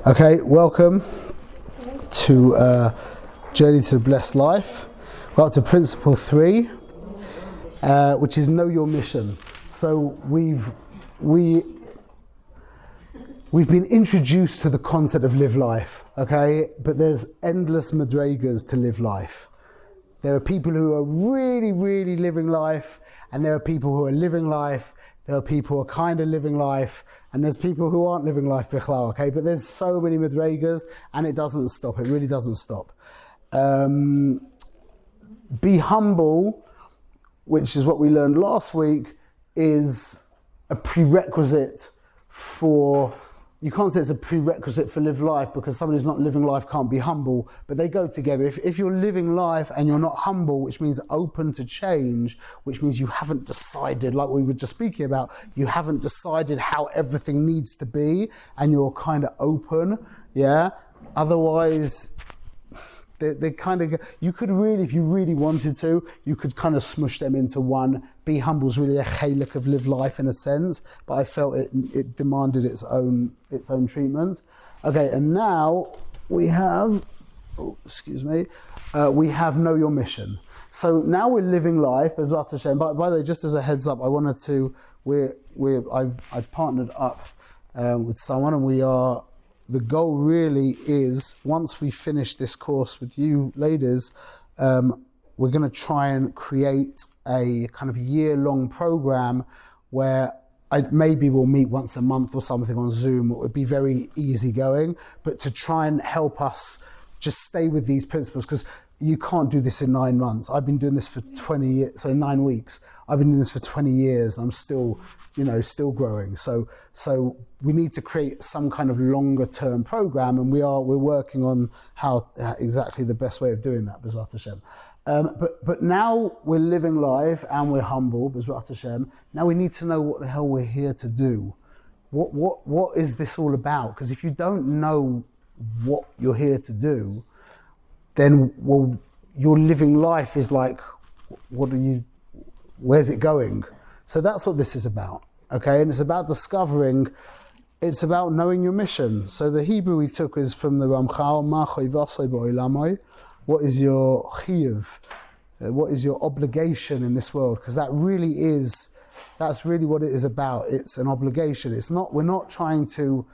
Okay, welcome to Journey to the Blessed Life. We're up to Principle 3, which is Know Your Mission. So we've been introduced to the concept of live life, okay? But there's endless madrigas to live life. There are people who are really, really living life, and there are people who are living life. There are people who are kind of living life, and there's people who aren't living life bichlal, okay? But there's so many madrigas, and it doesn't stop. It really doesn't stop. Be humble, which is what we learned last week, is a prerequisite for... You can't say it's a prerequisite for live life because somebody who's not living life can't be humble, but they go together. If you're living life and you're not humble, which means open to change, which means you haven't decided, like we were just speaking about, you haven't decided how everything needs to be and you're kind of open, yeah? Otherwise, they kind of, you could really, if you really wanted to, you could kind of smush them into one. Be humble is really a chalik of live life in a sense, but I felt it demanded its own treatment. Okay, and now we have, we have Know Your Mission. So now we're living life as Bezrat Hashem. By the way, just as a heads up, I wanted to, I partnered up with someone, and we are. The goal really is, once we finish this course with you ladies, we're going to try and create a kind of year-long program where maybe we'll meet once a month or something on Zoom. It would be very easygoing, but to try and help us just stay with these principles, because you can't do this in 9 months. I've been doing this for 20 years, so 9 weeks. I've been doing this for 20 years, and I'm still growing. So we need to create some kind of longer term program, and we're working on how exactly the best way of doing that, Bezrat Hashem. But now we're living life and we're humble, Bezrat Hashem. Now we need to know what the hell we're here to do. What is this all about? Because if you don't know what you're here to do, then your living life is like, where's it going? So that's what this is about, okay? And it's about discovering, it's about knowing your mission. So the Hebrew we took is from the Ramchal, Ma chayvasai ba'olamai. What is your chiyuv? What is your obligation in this world? Because that's really what it is about. It's an obligation. We're not trying to,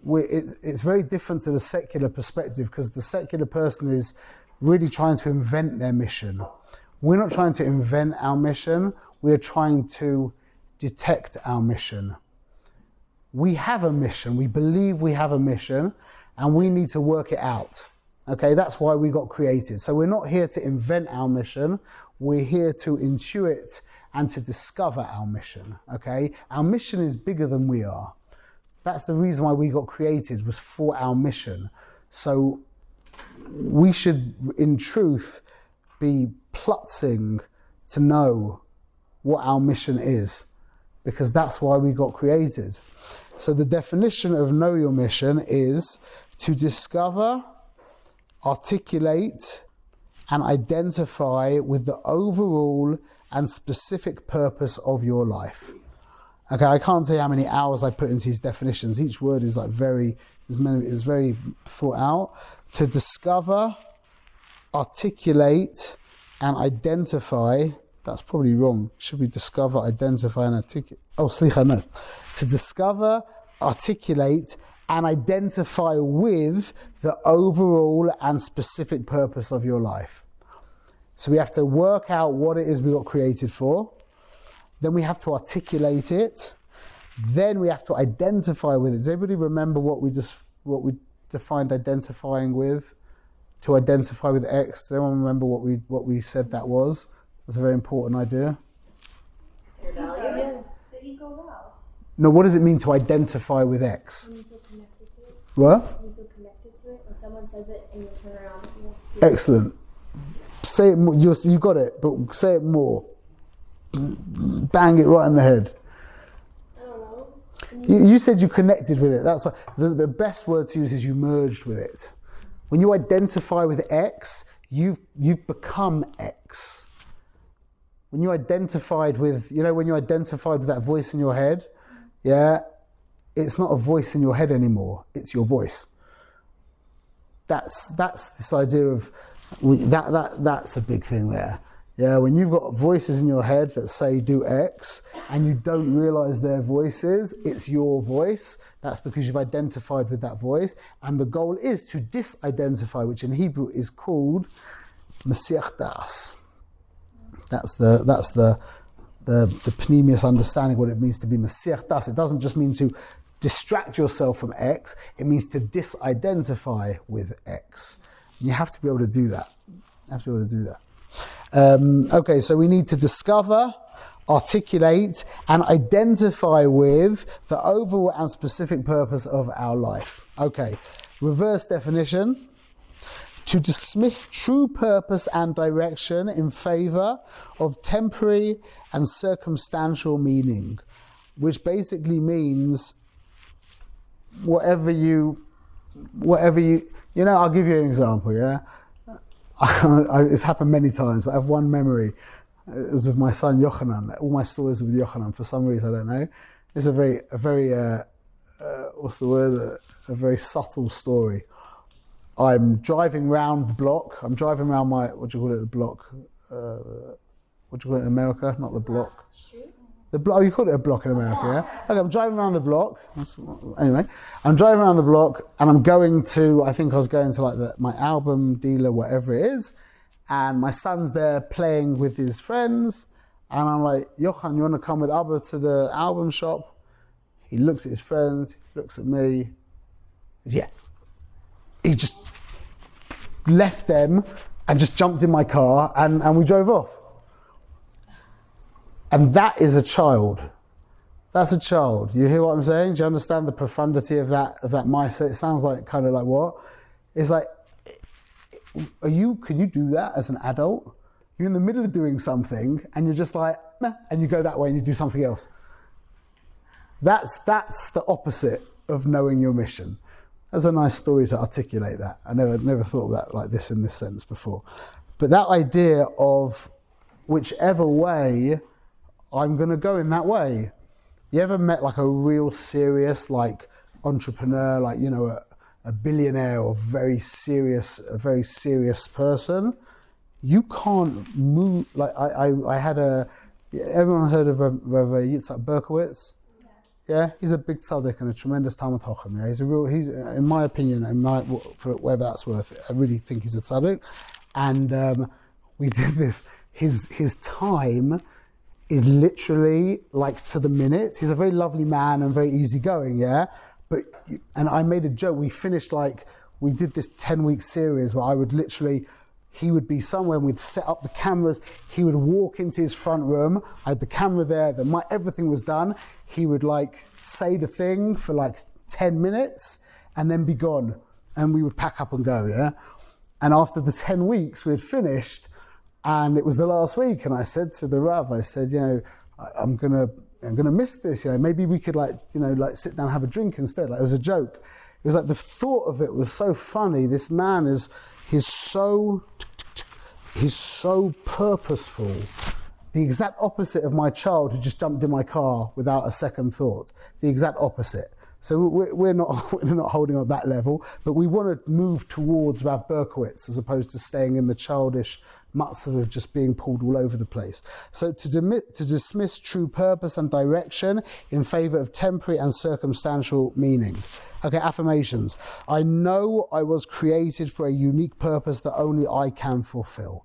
it's very different to the secular perspective, because the secular person is really trying to invent their mission. We're not trying to invent our mission. We're trying to detect our mission. We have a mission. We believe we have a mission, and we need to work it out. Okay, that's why we got created. So we're not here to invent our mission. We're here to intuit and to discover our mission. Okay, our mission is bigger than we are. That's the reason why we got created, was for our mission. So we should, in truth, be plutzing to know what our mission is, because that's why we got created. So the definition of know your mission is to discover, articulate, and identify with the overall and specific purpose of your life. Okay, I can't tell you how many hours I put into these definitions. Each word is like very thought out. To discover, articulate, and identify. That's probably wrong. Should be discover, identify, and articulate. Oh, slicha, no. To discover, articulate, and identify with the overall and specific purpose of your life. So we have to work out what it is we got created for. Then we have to articulate it. Then we have to identify with it. Does anybody remember what we defined identifying with? To identify with X. Does anyone remember what we said that was? That's a very important idea. Your values. The ego wow. No, what does it mean to identify with X? You feel connected to it. What? You feel connected to it. When someone says it and you turn around. Excellent. Say it more. You got it, but say it more. Bang it right in the head. I don't know. You said you connected with it. That's why the best word to use is you merged with it. When you identify with X, you've become X. When you identified with, when you identified with that voice in your head, yeah, it's not a voice in your head anymore. It's your voice. that's this idea of that's a big thing there. Yeah, when you've got voices in your head that say do X and you don't realize their voices, it's your voice. That's because you've identified with that voice. And the goal is to disidentify, which in Hebrew is called Mesiach Das. That's the pneumius understanding of what it means to be Mesiach Das. It doesn't just mean to distract yourself from X, it means to disidentify with X. And you have to be able to do that. Okay, so we need to discover, articulate, and identify with the overall and specific purpose of our life. Okay, reverse definition. To dismiss true purpose and direction in favor of temporary and circumstantial meaning, which basically means whatever you, I'll give you an example, yeah? It's happened many times, but I have one memory. It was of my son Yochanan. All my stories are with Yochanan for some reason, I don't know. It's a very what's the word? A very subtle story. I'm driving round the block. I'm driving around my, the block? What do you call it in America? Not the block. Street? The block, you call it a block in America, yeah? Okay, I'm driving around the block. Anyway, I'm driving around the block and I'm going to, I think I was going to like my album dealer, whatever it is, and my son's there playing with his friends, and I'm like, Yochanan, you want to come with Abba to the album shop? He looks at his friends, he looks at me, he goes, yeah. He just left them and just jumped in my car and we drove off. And that is a child. That's a child. You hear what I'm saying? Do you understand the profundity of that mindset? It sounds like kind of like what? It's like, can you do that as an adult? You're in the middle of doing something and you're just like, meh, and you go that way and you do something else. That's the opposite of knowing your mission. That's a nice story to articulate that. I never thought of that like this in this sense before. But that idea of whichever way, I'm going to go in that way. You ever met like a real serious like entrepreneur, like, you know, a billionaire or a very serious person? You can't move. Like I had everyone heard of Yitzhak Berkowitz? Yeah, he's a big tzaddik and a tremendous Talmud Chacham. Yeah, he's in my opinion, for whatever that's worth, I really think he's a tzaddik. And we did this. His time is literally like to the minute. He's a very lovely man and very easygoing. Yeah, and I made a joke. We did this 10-week series where he would be somewhere and we'd set up the cameras. He would walk into his front room. I had the camera there, everything was done. He would like say the thing for like 10 minutes and then be gone. And we would pack up and go, yeah? And after the 10 weeks we had finished and it was the last week, and I said to the Rav, I said, you know, I'm gonna miss this, you know, maybe we could sit down and have a drink instead. Like, it was a joke. It was like the thought of it was so funny. This man he's so purposeful. The exact opposite of my child who just jumped in my car without a second thought. The exact opposite. So we're not holding on that level, but we want to move towards Rav Berkowitz as opposed to staying in the childish matzah of just being pulled all over the place. So to dismiss true purpose and direction in favor of temporary and circumstantial meaning. Okay, affirmations. I know I was created for a unique purpose that only I can fulfill.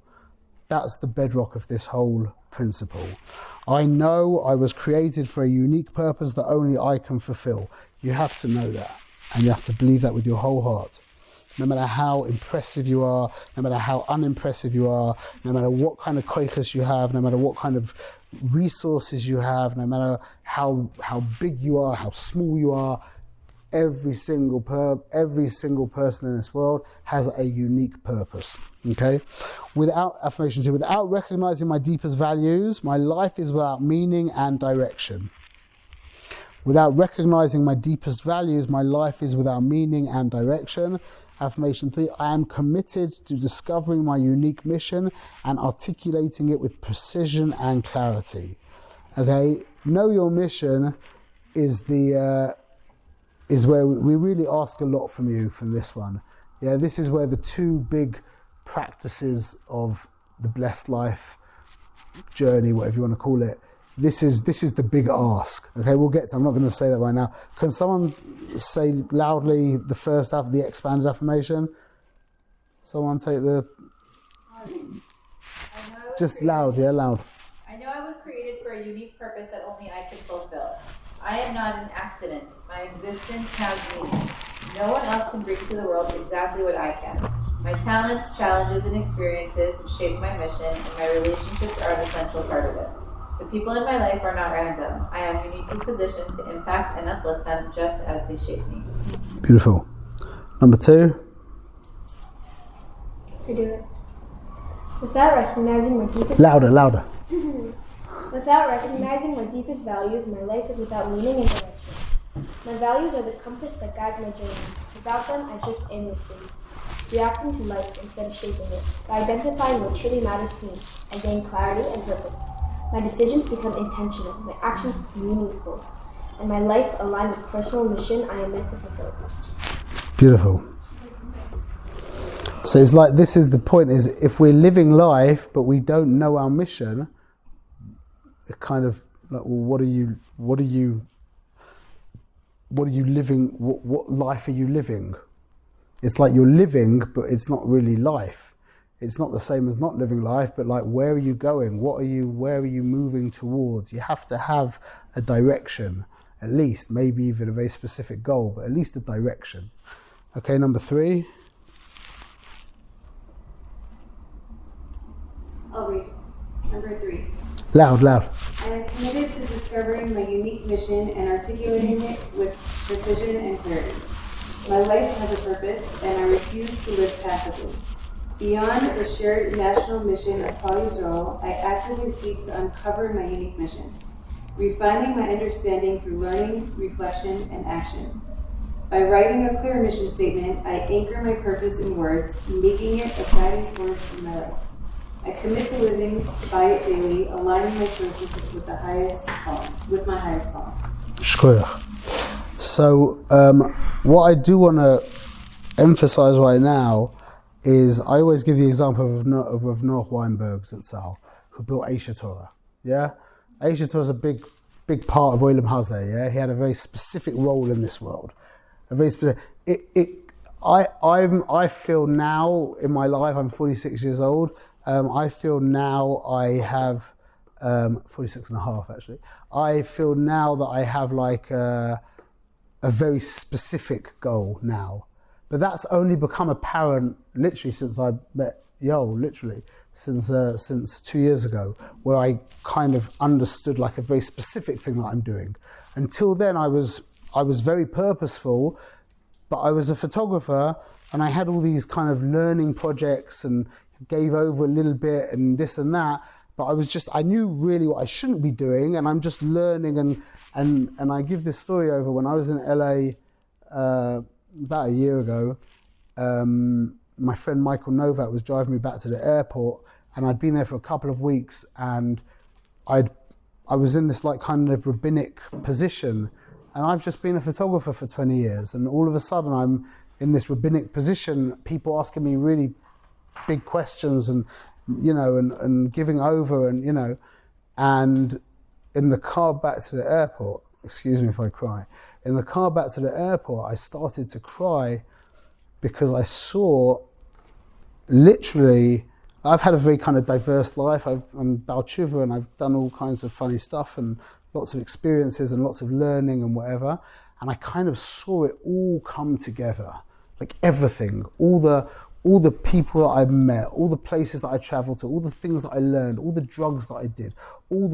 That's the bedrock of this whole principle. I know I was created for a unique purpose that only I can fulfill. You have to know that, and you have to believe that with your whole heart. No matter how impressive you are, no matter how unimpressive you are, no matter what kind of koiches you have, no matter what kind of resources you have, no matter how big you are, how small you are, every single person in this world has a unique purpose. Okay? Without recognizing my deepest values, my life is without meaning and direction. Without recognizing my deepest values, my life is without meaning and direction. Affirmation 3, I am committed to discovering my unique mission and articulating it with precision and clarity. Okay? Know your mission is where we really ask a lot from you from this one. Yeah, this is where the two big practices of the blessed life journey, whatever you want to call it, this is the big ask. Okay, we'll get to, I'm not going to say that right now. Can someone say loudly the first half of the expanded affirmation? Someone take the... Just loud, yeah, loud. I know I was created for a unique purpose that only I could fulfill. I am not an accident. My existence has meaning. No one else can bring to the world exactly what I can. My talents, challenges, and experiences shape my mission, and my relationships are an essential part of it. The people in my life are not random. I am uniquely positioned to impact and uplift them just as they shape me. Beautiful. Number 2. I do it. Without recognizing my deepest... Louder. Without recognizing my deepest values, my life is without meaning and direction. My values are the compass that guides my journey. Without them, I drift aimlessly, reacting to life instead of shaping it. By identifying what truly matters to me, I gain clarity and purpose. My decisions become intentional, my actions meaningful, and my life aligned with personal mission I am meant to fulfill. Beautiful. So it's like, this is the point, is if we're living life but we don't know our mission, it kind of like, well, what are you living, what life are you living? It's like you're living, but it's not really life. It's not the same as not living life, but like, where are you going? Where are you moving towards? You have to have a direction, at least, maybe even a very specific goal, but at least a direction. Okay, number 3. I'll read. Number 3. Loud. I am committed to discovering my unique mission and articulating it with precision and clarity. My life has a purpose, and I refuse to live passively. Beyond the shared national mission of Klal Yisrael, I actively seek to uncover my unique mission, refining my understanding through learning, reflection, and action. By writing a clear mission statement, I anchor my purpose in words, making it a guiding force in my life. I commit to living by it daily, aligning my choices with my highest calling. Shkoyach. So, what I do want to emphasize right now is, I always give the example of Rav Noach Weinberg Zatzal, who built Aish Torah. Yeah, Aish Torah is a big part of Olam Hazeh. Yeah, he had a very specific role in this world. A very specific. I feel now in my life, I'm 46 years old. I feel now I have 46 and a half actually. I feel now that I have like a very specific goal now. But that's only become apparent literally since I met Yo, literally since 2 years ago, where I kind of understood like a very specific thing that I'm doing. Until then I was very purposeful, but I was a photographer and I had all these kind of learning projects and gave over a little bit and this and that, but I knew really what I shouldn't be doing, and I'm just learning and I give this story over when I was in LA about a year ago. My friend Michael Novak was driving me back to the airport, and I'd been there for a couple of weeks, and I was in this like kind of rabbinic position, and I've just been a photographer for 20 years, and all of a sudden I'm in this rabbinic position, people asking me really big questions and and giving over and and in the car back to the airport, excuse me if I cry, in the car back to the airport I started to cry because I saw literally, I've had a very kind of diverse life. I'm Baal Tshuva and I've done all kinds of funny stuff and lots of experiences and lots of learning and whatever, and I kind of saw it all come together, like everything, all the people that I met, all the places that I traveled to, all the things that I learned, all the drugs that I did, all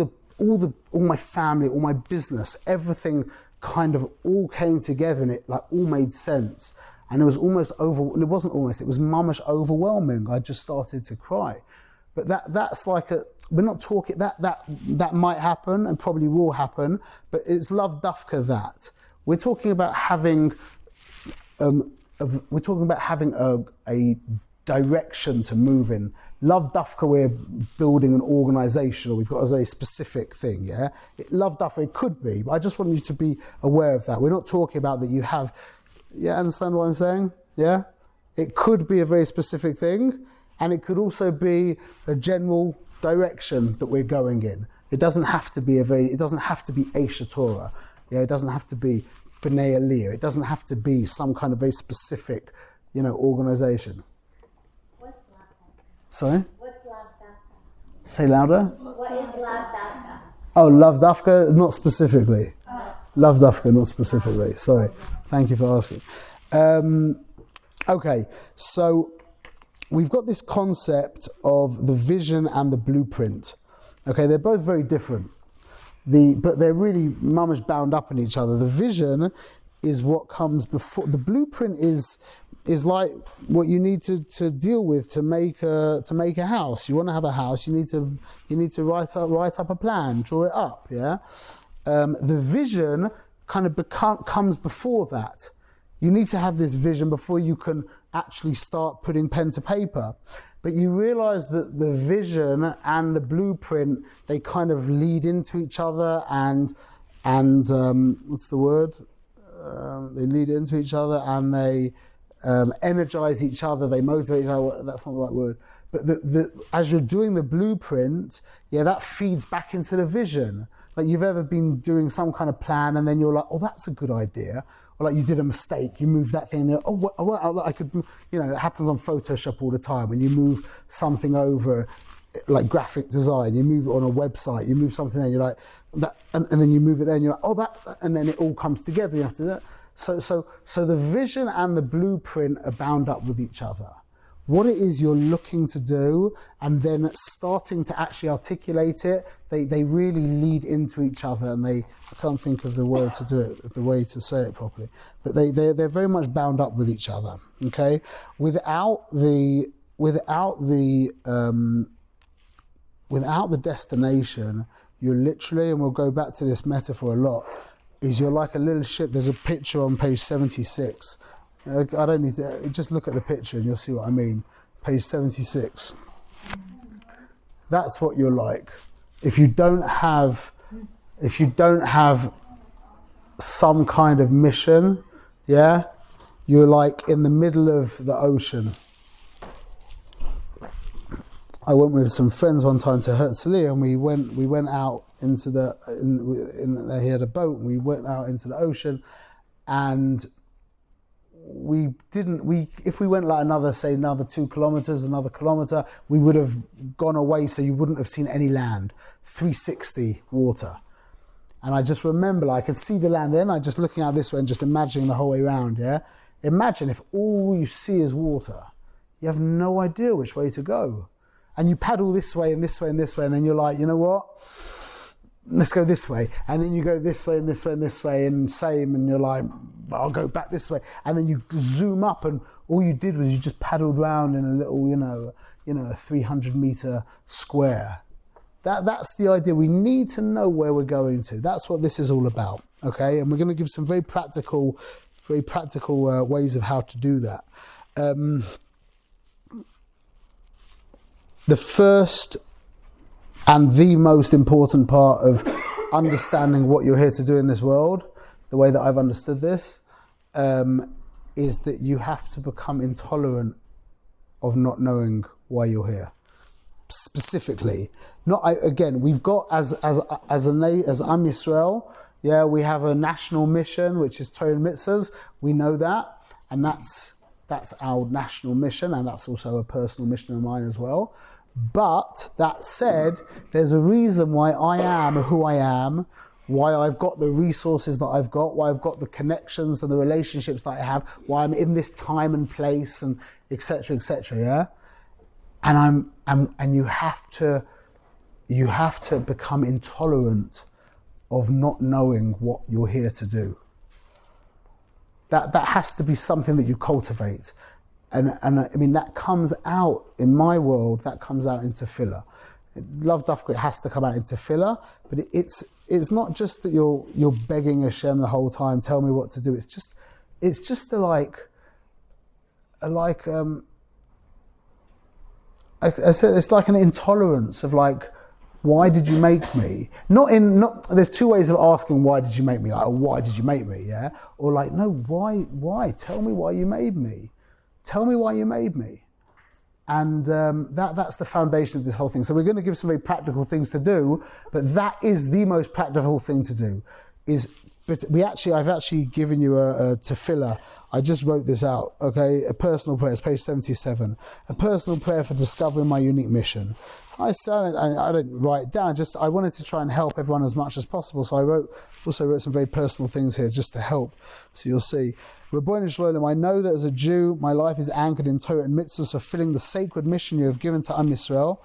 my family, all my business, everything kind of all came together, and it like all made sense. And it was almost it was mamish overwhelming. I just started to cry. But that's like we're not talking, that might happen and probably will happen, but it's love dafka that. We're talking about having a direction to move in. Love dafka, we're building an organisation, or we've got a very specific thing, yeah? Love dafka, it could be, but I just want you to be aware of that. We're not talking about that you have, yeah, understand what I'm saying? Yeah? It could be a very specific thing, and it could also be a general direction that we're going in. It doesn't have to be Aish Torah. Yeah, it doesn't have to be B'nai Aliyah. It doesn't have to be some kind of very specific, organization. What's Lav Dafka? Sorry? What's Lav Dafka? Say louder. What is Lav Dafka? Oh, Lav Dafka, not specifically. Lav Dafka, not specifically. Sorry. Thank you for asking. Okay, so we've got this concept of the vision and the blueprint. Okay, they're both very different. But they're really mamish bound up in each other. The vision is what comes before. The blueprint is like what you need to deal with to make a house. You want to have a house. You need to write up a plan, draw it up. Yeah, the vision kind of comes before that. You need to have this vision before you can actually start putting pen to paper. But you realize that the vision and the blueprint, they kind of lead into each other and what's the word? They lead into each other and they energize each other, they motivate each other. That's not the right word. But as you're doing the blueprint, that feeds back into the vision. Like you've ever been doing some kind of plan and then you're like, oh, that's a good idea. Or like you did a mistake, you moved that thing there. I could, it happens on Photoshop all the time. When you move something over, like graphic design, you move it on a website, you move something there, you're like, that, and then you move it there and you're like, oh, that, and then it all comes together. You have to do that. So the vision and the blueprint are bound up with each other. What it is you're looking to do and then starting to actually articulate it, they really lead into each other and I can't think of the word to do it, the way to say it properly, but they're very much bound up with each other, okay? Without the destination, you're literally, and we'll go back to this metaphor a lot, is you're like a little ship. There's a picture on page 76. I don't need to, just look at the picture and you'll see what I mean. Page 76. That's what you're like. If you don't have some kind of mission, you're like in the middle of the ocean. I went with some friends one time to Herzliya and we went out into he had a boat and we went out into the ocean and if we went like another 2 kilometers, another kilometer, we would have gone away so you wouldn't have seen any land. 360 water. And I just remember, I could see the land then, I just looking out this way and just imagining the whole way around, Imagine if all you see is water. You have no idea which way to go. And you paddle this way and this way and this way, and then you're like, you know what? Let's go this way. And then you go this way and this way and this way and same, and you're like, I'll go back this way. And then you zoom up and all you did was you just paddled around in a little, a 300 meter square. That's the idea. We need to know where we're going to. That's what this is all about, okay? And we're going to give some very practical ways of how to do that. The first and the most important part of understanding what you're here to do in this world, the way that I've understood this, is that you have to become intolerant of not knowing why you're here. Specifically, we've got as Am Yisrael, we have a national mission which is Torah and Mitzvahs. We know that, and that's our national mission, and that's also a personal mission of mine as well. But that said, there's a reason why I am who I am, why I've got the resources that I've got, why I've got the connections and the relationships that I have, why I'm in this time and place, and etc. And you have to become intolerant of not knowing what you're here to do. That has to be something that you cultivate. And I mean, that comes out, in my world, that comes out in tefillah. Lav Dafka, it has to come out in tefillah, but it's not just that you're begging Hashem the whole time, tell me what to do. It's just it's like an intolerance of like, why did you make me? There's two ways of asking, why did you make me? Like, why did you make me? Yeah? Or like, no, why? Tell me why you made me. tell me why you made me. And that's the foundation of this whole thing. So we're going to give some very practical things to do, but that is the most practical thing to do. I've actually given you a tefillah. I just wrote this out, okay? A personal prayer, it's page 77. A personal prayer for discovering my unique mission. I didn't write it down, just I wanted to try and help everyone as much as possible. So I also wrote some very personal things here just to help. So you'll see. Rabbeinu Shalom, I know that as a Jew, my life is anchored in Torah and mitzvahs, fulfilling the sacred mission you have given to Am Yisrael.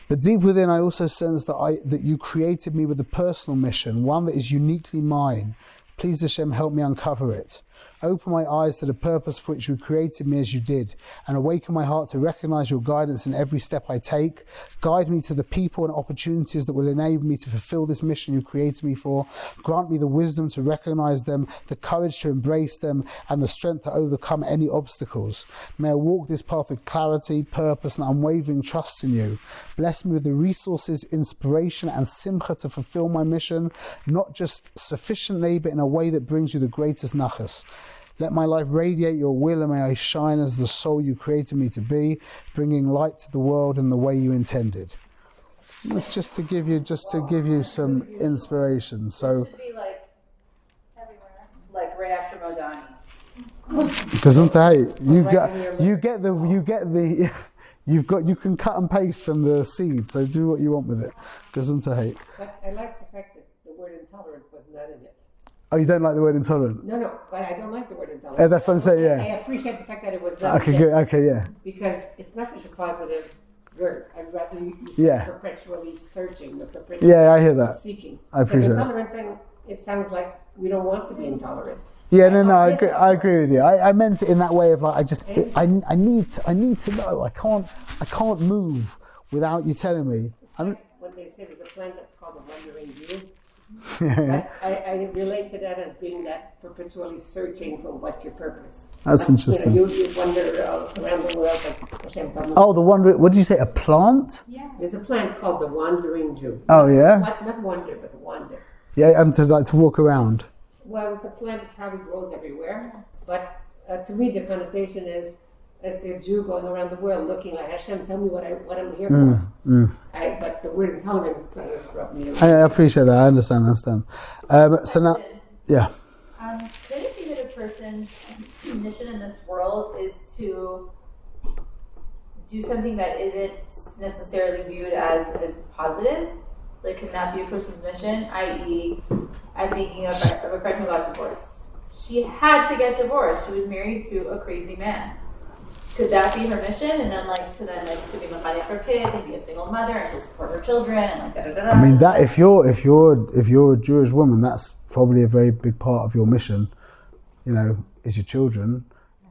But deep within, I also sense that you created me with a personal mission, one that is uniquely mine. Please, Hashem, help me uncover it. Open my eyes to the purpose for which you created me as you did, and awaken my heart to recognize your guidance in every step I take. Guide me to the people and opportunities that will enable me to fulfill this mission you created me for. Grant me the wisdom to recognize them, the courage to embrace them, and the strength to overcome any obstacles. May I walk this path with clarity, purpose, and unwavering trust in you. Bless me with the resources, inspiration, and simcha to fulfill my mission, not just sufficiently, but in a way that brings you the greatest nachas. Let my life radiate your will, and may I shine as the soul you created me to be, bringing light to the world in the way you intended. It's just to give you some inspiration. So, It should be like everywhere, like right after Modani. because you can cut and paste from the seed. So do what you want with it. Because hate. But I like the fact that the word intolerant was not in it. Oh, you don't like the word intolerant? No, but I don't like the word intolerant. That's what I'm saying. I Yeah. appreciate the fact that it was not Okay. in Good. it, Okay. Yeah. because it's not such a positive word. I'd rather you say Yeah. perpetually searching, but perpetually Yeah. I hear that. seeking. I appreciate the that. intolerant thing, it sounds like we don't want to be intolerant. Yeah, no, I agree with you. I meant it in that way of like, I need to know. I can't move without you telling me. It's like when they say there's a plant that's called the wandering Jew. I relate to that as being that perpetually searching for what's your purpose. That's interesting. You wander around the world like Hashem told me. Oh, the wandering. What did you say? A plant? There's a plant called the wandering Jew. Oh yeah. Not wander, but wander. Yeah, and to walk around. Well, it's a plant that probably grows everywhere, but to me the connotation is as a Jew going around the world looking like Hashem, tell me what I'm here for. But the word intolerance rubbed me. I appreciate that. I understand. So now, yeah. Could it be that a person's mission in this world is to do something that isn't necessarily viewed as positive? Like, can that be a person's mission? I.e., I'm thinking of a friend who got divorced. She had to get divorced. She was married to a crazy man. Could that be her mission? And then to be mechanic for kids and be a single mother and to support her children and da-da-da-da. I mean, that if you're a Jewish woman, that's probably a very big part of your mission. Is your children.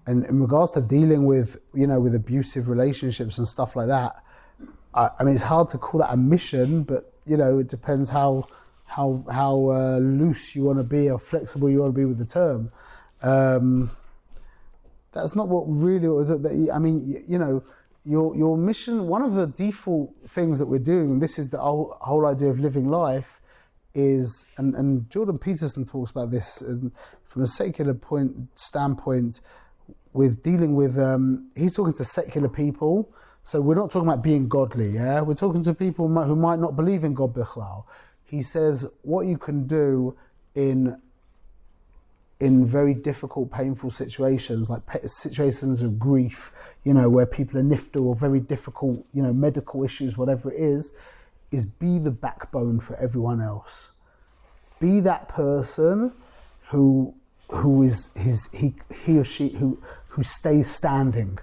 And in regards to dealing with with abusive relationships and stuff like that, I mean, it's hard to call that a mission, but it depends how loose you want to be or flexible you want to be with the term. That's not what really was. I mean, your mission. One of the default things that we're doing, and this is the whole idea of living life, is and Jordan Peterson talks about this from a secular standpoint, with dealing with. He's talking to secular people. So we're not talking about being godly, yeah? We're talking to people who might not believe in God bichlal. He says what you can do in very difficult, painful situations, like situations of grief, where people are nifta or very difficult, medical issues, whatever it is be the backbone for everyone else. Be that person who stays standing.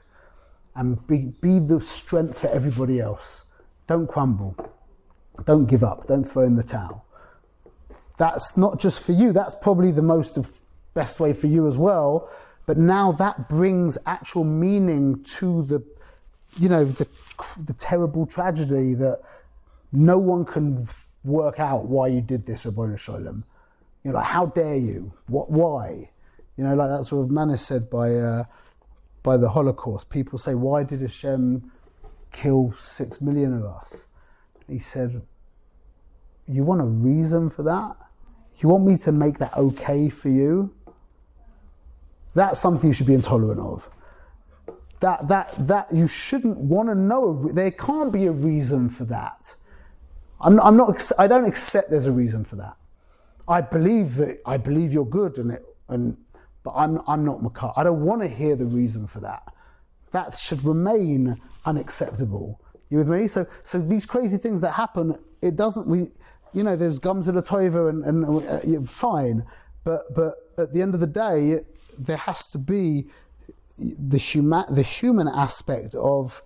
And be the strength for everybody else. Don't crumble. Don't give up. Don't throw in the towel. That's not just for you. That's probably the best way for you as well. But now that brings actual meaning to the terrible tragedy that no one can work out why you did this, Rabbeinu Shalom. How dare you? Why? That's what Manis said by the Holocaust. People say, why did Hashem kill 6 million of us? He said, you want a reason for that? You want me to make that okay for you? That's something you should be intolerant of. that you shouldn't want to know. There can't be a reason for that. I don't accept there's a reason for that. I believe you're good, but I'm not Makar. I don't want to hear the reason for that. That should remain unacceptable. You with me? So these crazy things that happen, it doesn't. There's gums in a tova and fine, but at the end of the day, there has to be the human aspect of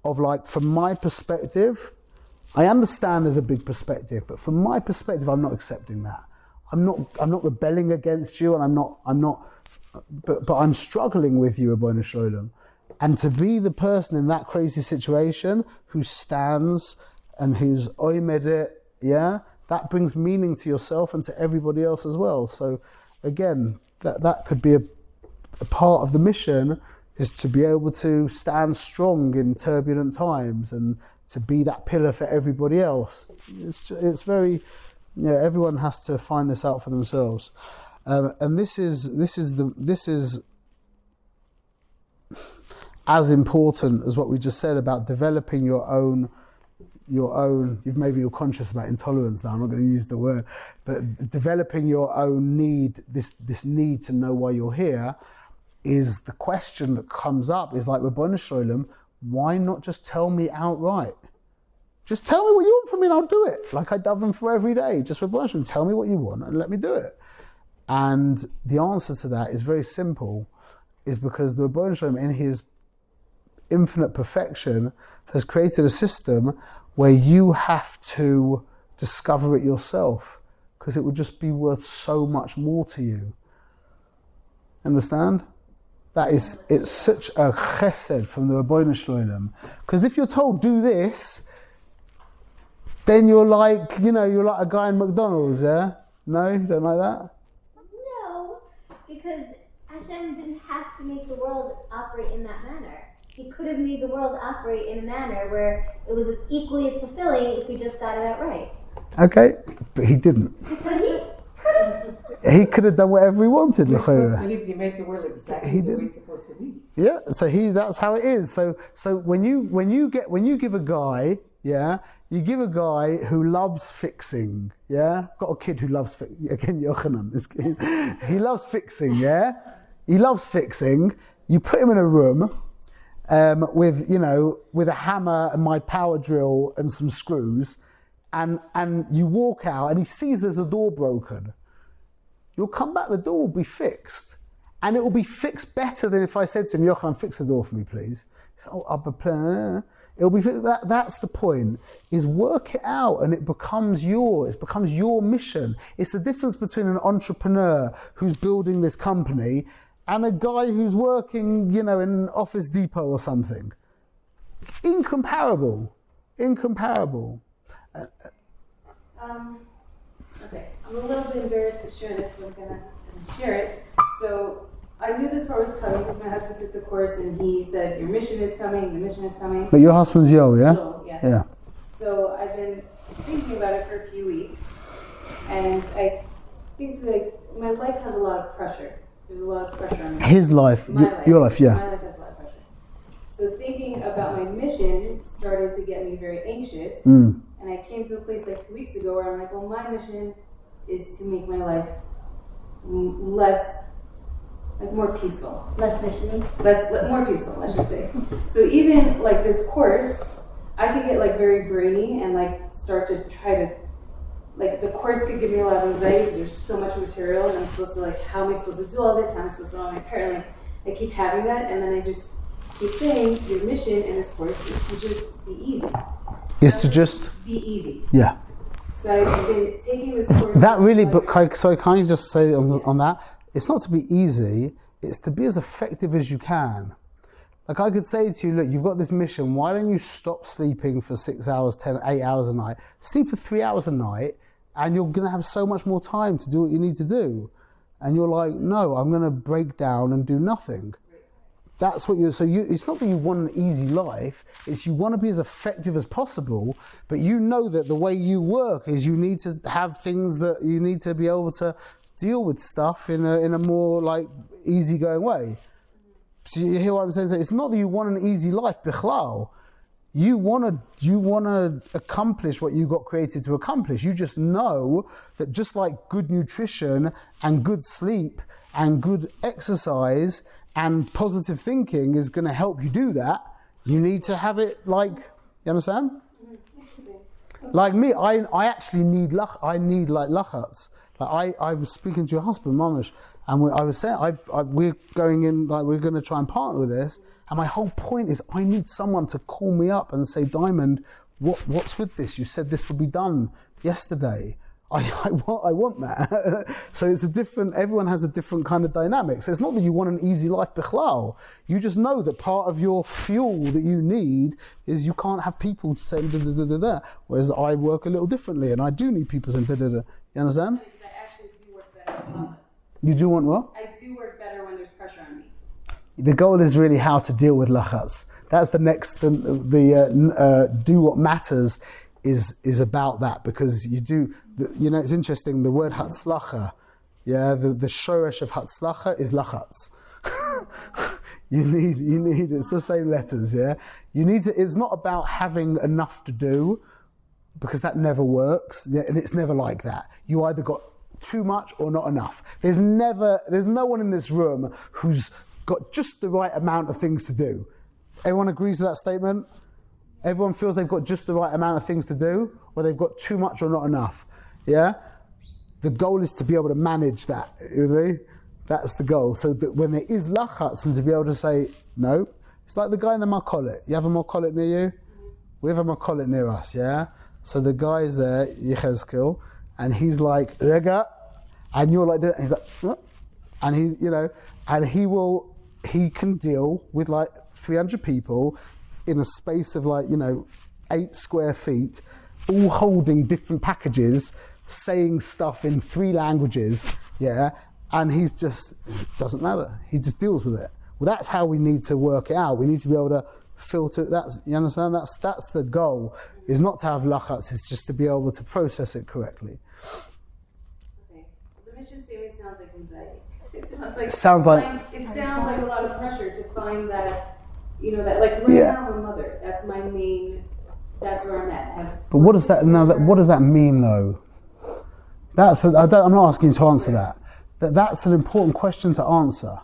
like, from my perspective, I understand there's a big perspective, but from my perspective, I'm not accepting that. I'm not rebelling against you, and I'm not. But I'm struggling with you, Ribono Shel Olam. And to be the person in that crazy situation who stands and who's oimed it, that brings meaning to yourself and to everybody else as well. So again, that could be a part of the mission, is to be able to stand strong in turbulent times and to be that pillar for everybody else. It's very, everyone has to find this out for themselves. And this is as important as what we just said about developing your own. Maybe you're conscious about intolerance now. I'm not going to use the word, but developing your own need, this need to know why you're here, is the question that comes up. Is like, Ribono Shel Olam, why not just tell me outright? Just tell me what you want from me and I'll do it. Like I daven for every day. Just Ribono Shel Olam, tell me what you want and let me do it. And the answer to that is very simple, is because the Ribono Shel Olam, in his infinite perfection, has created a system where you have to discover it yourself, because it would just be worth so much more to you. Understand? It's such a chesed from the Ribono Shel Olam. Because if you're told, do this, then you're like a guy in McDonald's, yeah? No? You don't like that? No, because Hashem didn't have to make the world operate in that manner. He could have made the world operate in a manner where it was equally as fulfilling if we just got it out right. Okay, but he didn't. But he could. He could have done whatever he wanted. We're supposed to believe he made the world exactly the way it's supposed to be. Yeah, so that's how it is. So when you give a guy, you give a guy who loves fixing, got a kid who loves again, Yochanan, he loves fixing, he loves fixing. You put him in a room with a hammer and my power drill and some screws, and you walk out and he sees there's a door broken. You'll come back, the door will be fixed. And it will be fixed better than if I said to him, Yochanan, fix the door for me, please. He said, it'll be fixed. That's the point, is work it out and it becomes yours. It becomes your mission. It's the difference between an entrepreneur who's building this company and a guy who's working, in Office Depot or something. Incomparable. Okay, I'm a little bit embarrassed to share this, but I'm gonna share it. So I knew this part was coming because my husband took the course and he said, your mission is coming. But your husband's Yo, yeah? Joel, yeah. So I've been thinking about it for a few weeks, and my life has a lot of pressure. There's a lot of pressure on me. His life, your life, yeah. My life has a lot of pressure. So thinking about my mission started to get me very anxious. And I came to a place like 2 weeks ago where I'm like, well, my mission is to make my life more peaceful. Less mission-y. More peaceful, let's just say. So even like this course, I could get like very brainy and like start to try to, like the course could give me a lot of anxiety because there's so much material and I'm supposed to like, how am I supposed to do all this? How am I supposed to know my parent? Like I keep having that, and then I just keep saying your mission in this course is to just be easy. Is to just be easy. Yeah. So I've been taking this course. That really, but can I just say on that? It's not to be easy. It's to be as effective as you can. Like I could say to you, look, you've got this mission. Why don't you stop sleeping for 6 hours, 8 hours a night? Sleep for 3 hours a night, and you're going to have so much more time to do what you need to do. And you're like, no, I'm going to break down and do nothing. That's what it's not that you want an easy life, it's you want to be as effective as possible, but you know that the way you work is you need to have things that you need to be able to deal with stuff in a more like easygoing way. So you hear what I'm saying? So it's not that you want an easy life, bichlal. You want to accomplish what you got created to accomplish. You just know that just like good nutrition and good sleep and good exercise and positive thinking is going to help you do that, you need to have it like, you understand? Like me, I actually need lachatz. Like I was speaking to your husband, Mamish, and I was saying we're going in, like we're going to try and partner with this. And my whole point is I need someone to call me up and say, Diamond, what's with this? You said this would be done yesterday. I want that. So it's everyone has a different kind of dynamic. So it's not that you want an easy life, bichlal. You just know that part of your fuel that you need is you can't have people saying da da da da da. Whereas I work a little differently and I do need people saying da da da. You understand? Because I actually do work better with comments. You do want what? I do work better when there's pressure on me. The goal is really how to deal with lachas. That's the next, do what matters is about that, because you do, it's interesting, the word hatzlacha, the shoresh of hatzlacha is lachatz. you need, it's the same letters, You need to, it's not about having enough to do, because that never works, and it's never like that. You either got too much or not enough. There's no one in this room who's got just the right amount of things to do. Everyone agrees with that statement? Everyone feels they've got just the right amount of things to do, or they've got too much or not enough. Yeah? The goal is to be able to manage that. You know? That's the goal. So that when there is lachatz, and to be able to say, no, it's like the guy in the makolet. You have a makolet near you? We have a makolet near us, yeah? So the guy is there, Yechezkel, and he's like, Rega, and you're like, he's like, what? And and he can deal with like 300 people in a space of 8 square feet, all holding different packages, saying stuff in 3 languages, and he's just, it doesn't matter. He just deals with it. Well, that's how we need to work it out. We need to be able to filter, you understand? That's the goal, is not to have lachatz, it's just to be able to process it correctly. Okay. The mission statement sounds like anxiety. It sounds like a lot of pressure to find that, that like right now I'm a mother. That's where I'm at. But what does that mean though? I'm not asking you to answer that. That's an important question to answer.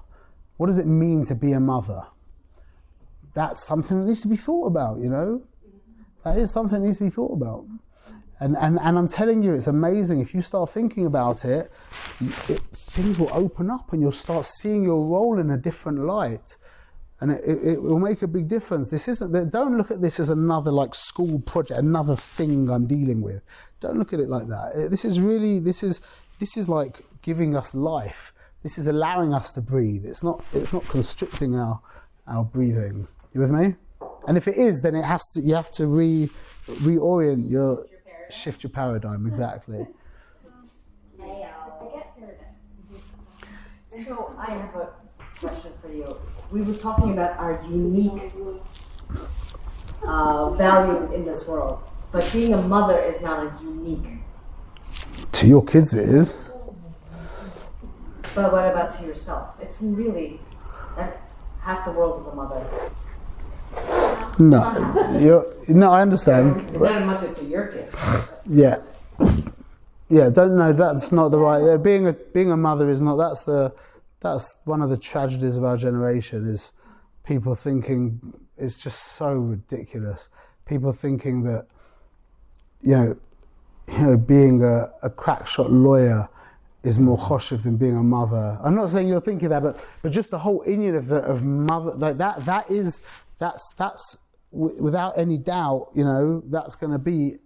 What does it mean to be a mother? That's something that needs to be thought about, That is something that needs to be thought about. And I'm telling you, it's amazing. If you start thinking about it, things will open up and you'll start seeing your role in a different light. And it will make a big difference. Don't look at this as another school project, another thing I'm dealing with. Don't look at it like that. This is like giving us life. This is allowing us to breathe. It's not constricting our breathing. You with me? And if it is, then you have to reorient shift your paradigm, exactly. So I have a question for you. We were talking about our unique value in this world, but being a mother is not a unique. To your kids it is. But what about to yourself? It's really, half the world is a mother. No, I understand. You're not a mother to your kids. Yeah. That's not the right. Being a mother is not. That's one of the tragedies of our generation. Is people thinking it's just so ridiculous. People thinking that being a crackshot lawyer is more choshev than being a mother. I'm not saying you're thinking that, but just the whole inyan of mother, like that's without any doubt, that's going to be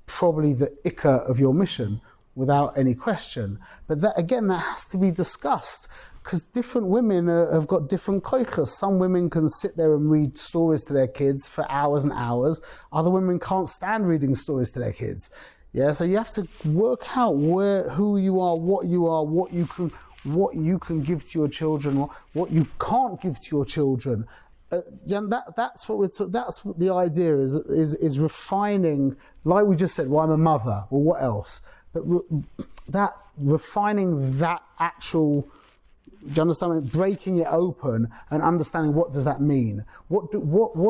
probably the ikka of your mission, without any question. But that has to be discussed, because different women have got different koichas. Some women can sit there and read stories to their kids for hours and hours. Other women can't stand reading stories to their kids. Yeah, so you have to work out who you are, what you can give to your children, what you can't give to your children. That's what the idea is refining. Like we just said, well, I'm a mother. Well, what else? But that refining that actual Do you understand? Breaking it open and understanding what does that mean? What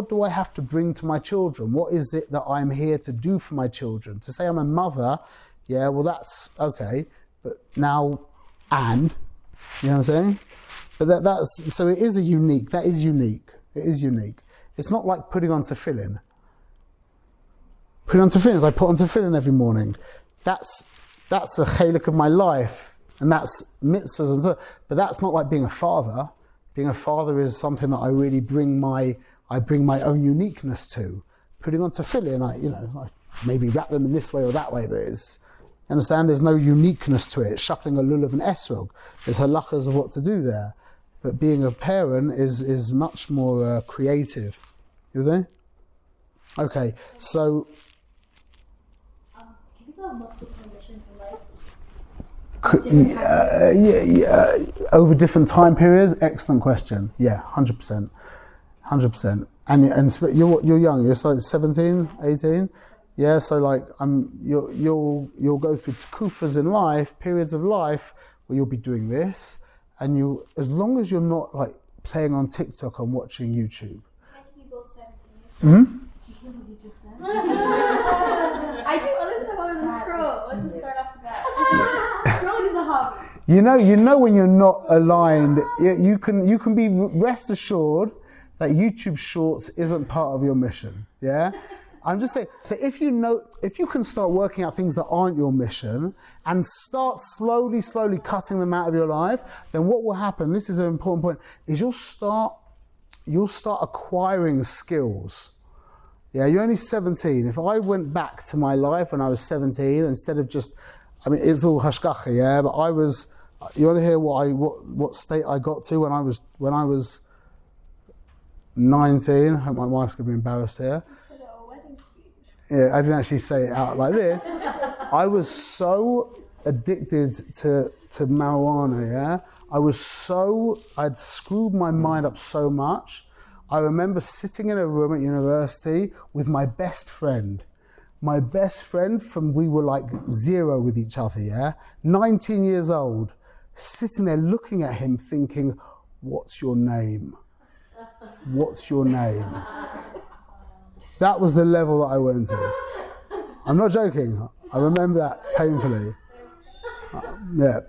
do I have to bring to my children? What is it that I'm here to do for my children? To say I'm a mother, yeah, well that's okay, but now, and, you know what I'm saying? But that's, so it is unique. It is unique. It's not like putting on tefillin. Putting on tefillin is I put on tefillin every morning. That's a chalik of my life. And that's mitzvahs and so, but that's not like being a father. Being a father is something that I really bring my own uniqueness to. Putting on tefillin, I maybe wrap them in this way or that way, but it's, you understand, there's no uniqueness to it. Shuckling a lulav and esrog, there's halachas of what to do there. But being a parent is much more creative. You there? Okay, so. Can people have multiple time missions in life? Over different time periods. Excellent question. Yeah, 100%. And you're young. You're like 17, 18. Yeah. So like you'll go through kufas in life, periods of life where you'll be doing this, and you, as long as you're not like playing on TikTok and watching YouTube. I can be both 17. Hmm? I do other stuff other than scroll. Let's just start off with that. Scrolling is a hobby. You know when you're not aligned, you can be rest assured that YouTube Shorts isn't part of your mission. Yeah, I'm just saying. So if you can start working out things that aren't your mission and start slowly cutting them out of your life, then what will happen? This is an important point. Is you'll start acquiring skills. Yeah, you're only 17. If I went back to my life when I was 17, instead of just, I mean, it's all hashgacha, yeah, but I was, you want to hear what state I got to when I was 19? I hope my wife's going to be embarrassed here. Yeah, I didn't actually say it out like this. I was so addicted to marijuana, yeah. I'd screwed my mind up so much. I remember sitting in a room at university with my best friend. My best friend from, we were like 0 with each other, yeah? 19 years old, sitting there looking at him thinking, what's your name? What's your name? That was the level that I went to. I'm not joking. I remember that painfully. Yeah.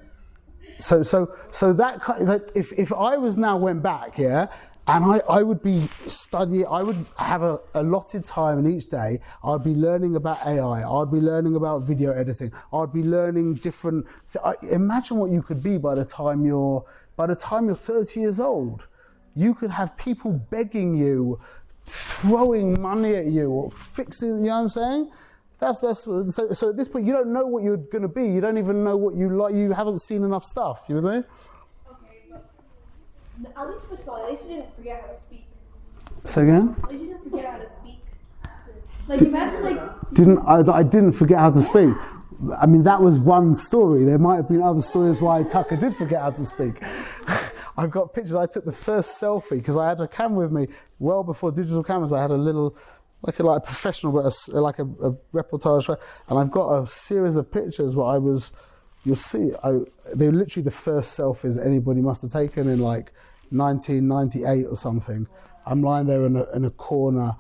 So that kind of, if I was now went back, yeah, and I would be studying, I would have a allotted time in each day. I'd be learning about AI. I'd be learning about video editing. I'd be learning different. Imagine what you could be by the time you're 30 years old. You could have people begging you, throwing money at you, or fixing. You know what I'm saying? So at this point, you don't know what you're going to be. You don't even know what you like. You haven't seen enough stuff. You know? At least for school, at least you didn't forget how to speak. Say again? At least you didn't forget how to speak. Like, imagine, like... I didn't forget how to speak. I mean, that was one story. There might have been other stories why Tucker did forget how to speak. I've got pictures. I took the first selfie because I had a camera with me well before digital cameras. I had a little, like a professional, but like a reportage. And I've got a series of pictures where I was... You'll see, they were literally the first selfies that anybody must have taken in like 1998 or something. I'm lying there in a corner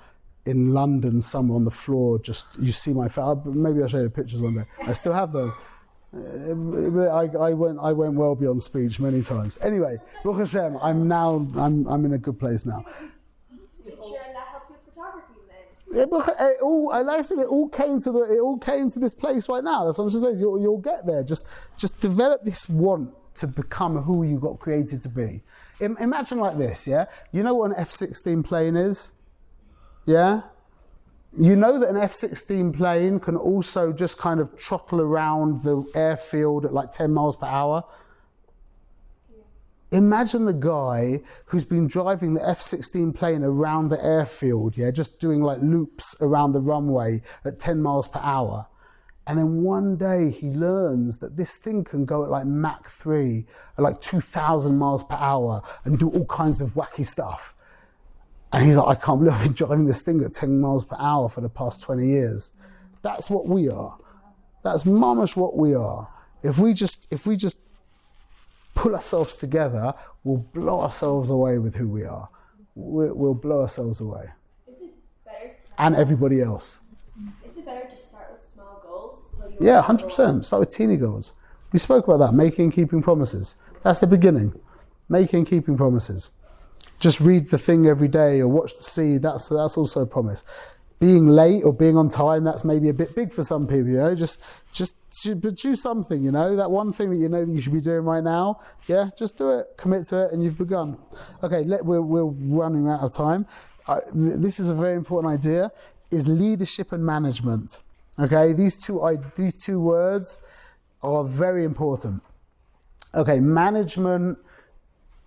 in London, somewhere on the floor. Just you see my face. Maybe I'll show you the pictures one day. I still have them. I went well beyond speech many times. Anyway, Baruch Hashem, I'm in a good place now. Sure, and that helped you with photography then. Yeah, but it all came to this place right now. That's what I'm just saying. You'll get there. Just develop this want to become who you got created to be. Imagine like this, yeah? You know what an F-16 plane is? Yeah? You know that an F-16 plane can also just kind of trottle around the airfield at like 10 miles per hour? Imagine the guy who's been driving the F-16 plane around the airfield, yeah, just doing like loops around the runway at 10 miles per hour. And then one day he learns that this thing can go at like Mach 3 at like 2,000 miles per hour and do all kinds of wacky stuff. And he's like, I can't believe I've been driving this thing at 10 miles per hour for the past 20 years. That's what we are. That's mamash what we are. If we just pull ourselves together, we'll blow ourselves away with who we are. We'll blow ourselves away. Is it better And everybody else. Is it better to start with small goals? So you Yeah, 100%. Start with teeny goals. We spoke about that, making and keeping promises. That's the beginning. Making and keeping promises. Just read the thing every day or watch the seed. That's also a promise. Being late or being on time, that's maybe a bit big for some people, you know. Just do something, you know. That one thing that you know that you should be doing right now, yeah, just do it. Commit to it and you've begun. Okay, we're running out of time. This is a very important idea, is leadership and management. Okay, these two words are very important. Okay, management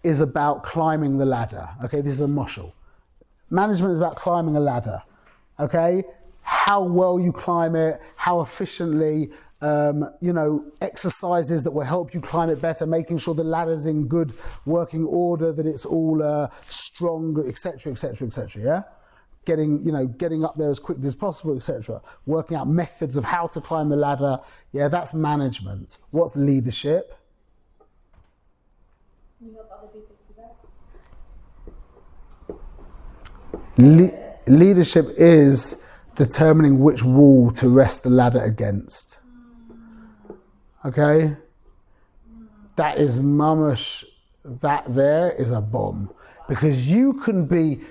is about climbing the ladder. Okay, this is a moshel. Management is about climbing a ladder. Okay, how well you climb it, how efficiently, exercises that will help you climb it better, making sure the ladder's in good working order, that it's all strong, etc., etc., etc. Yeah, getting up there as quickly as possible, etc. Working out methods of how to climb the ladder. Yeah, that's management. What's leadership? You help other people do that. Leadership is determining which wall to rest the ladder against. Okay? That is mamash. That there is a bomb. Because you can be